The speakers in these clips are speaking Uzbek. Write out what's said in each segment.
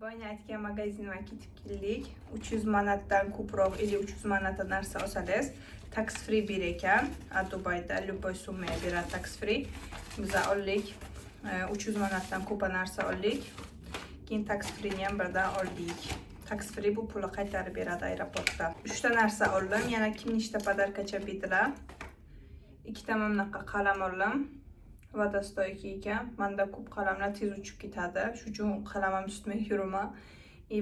Boyagi aytgan magazinga ketib keldik. 300 manatdan ko'proq, 300 manatdan narsa olsangiz, tax free ber ekan. Dubayda любой summaga beradi tax free. Biz oldik. 300 manatdan ko'p narsa oldik. Keyin tax free ni ham birdan oldik. Tax free bu pulni qaytarib beradi aeroportda. 3 ta narsa oldim. Yana kim nechta podarkacha berdilar. 2 ta bunaqa qalam oldim. Vodostoyki ekan. Menda ko'p qalamlar tez uchib ketadi. Shuning uchun qalamim ustma yurma.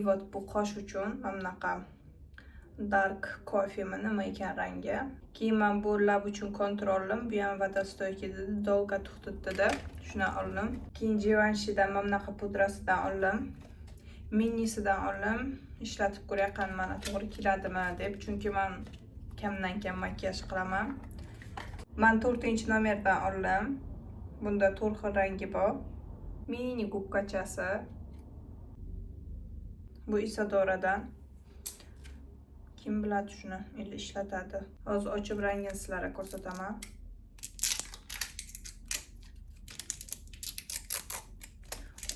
Вот bu qosh uchun bunaqa dark coffee nima ekan rangi. Keyin men bu lab uchun kontur oldim. Bu ham vodostoyki dedi, dolga to'xtat dedi. Shuni oldim. Keyin Givenchy'dan bunaqa pudrasidan oldim. Minisidan oldim. Ishlatib ko'rayapman mana to'g'ri keladimi deb, chunki men kamdan kam makiyaj qilaman. Men 4-nomerdan oldim. Bunda 4 xil rangi bor. Mini gubkachasi. Bu Isadoradan. Kim biladi shuni, endi ishlatadi. Hozir ochib rangini sizlarga ko'rsataman.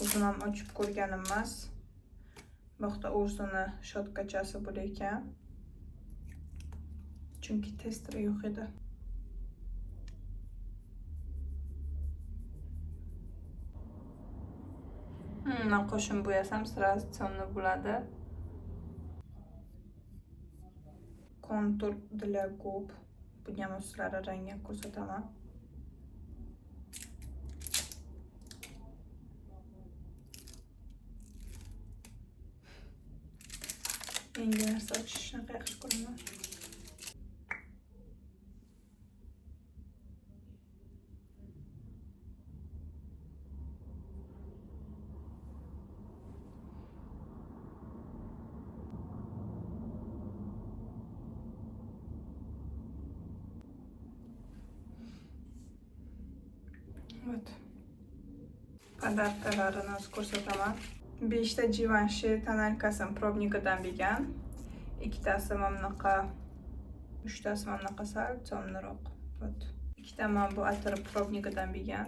O'zim ham ochib ko'rganim emas. Bu yerda o'zini shotkachasi bor ekan. Chunki testeri yo'q edi. Men qo'shim bo'yasam sразу темный bo'ladi. Kontur для gub. Buni ham sizlarga rangini ko'rsataman. Endi narsa ochishni qilib ko'raman. Evet. Podarkalarini ko'rsataman. 5 ta Givenchy tonalkasini probnikidan bergan. 2 tasi bunaqa, 3 tasi bunaqa sal temniroq. Вот. 2 ta men bu atir probnikidan bergan.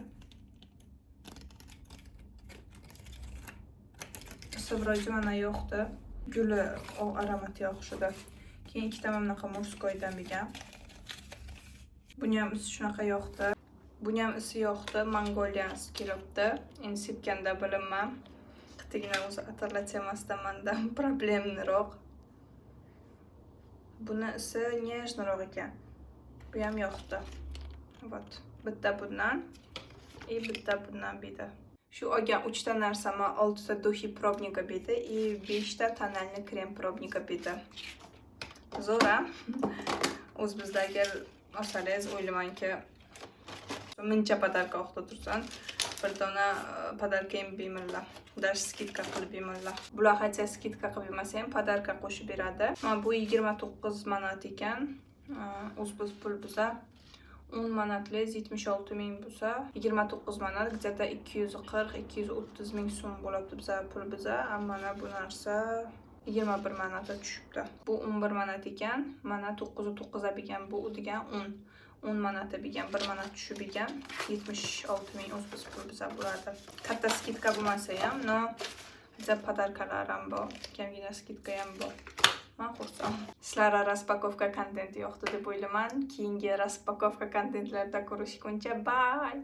Vroде mana yo'qdi. Guli aromati yoqishdi. Keyin 2 ta bunaqa murskoydan bergan. Buni ham isi shunaqa yo'qdi. Buni ham isi yo'qdi. Mongolian kelibdi. Endi sepganda bilinman. Qitigina o'zi atirlar temasdan menda problemliroq. Buni isi nежныйroq ekan. Bu ham yo'qdi. Вот. Bitta bundan, bitta bundan berdi. Shu olgan 3 ta narsama 6 ta duhi probnika berdi, 5 ta tonalni krem probnika berdi. Zo'ra. O'z bizdagi olsangiz o'ylaymanki muncha podarka o'qda tursan, bir dona podarka ham bemalol. Даже skidka qilib bemalol. Bular hatto skidka qilib bermasa ham podarka qo'shib beradi. Mana bu 29 manat ekan. O'z pul bo'lsa 10 manatli 76 ming bo'lsa 29 manat, где-то 240-230 ming so'm bo'ladi biza pul biza. Mana bu narsa 21 manatga tushibdi. Bu 11 manat ekan. Mana 9 ga bergan bu degan 10 manat bergan, 1 manat tushib ekan. 76 ming o'z pul biza bo'ladi. Katta skidka bo'lmasa ham, no biza podarkalar ham bor. Kamgina skidka ham bor. Men xursand. Sizlarga raspakovka kontenti yoqdi deb o'ylayman. Keyingi raspakovka kontentlarda ko'rishguncha bye.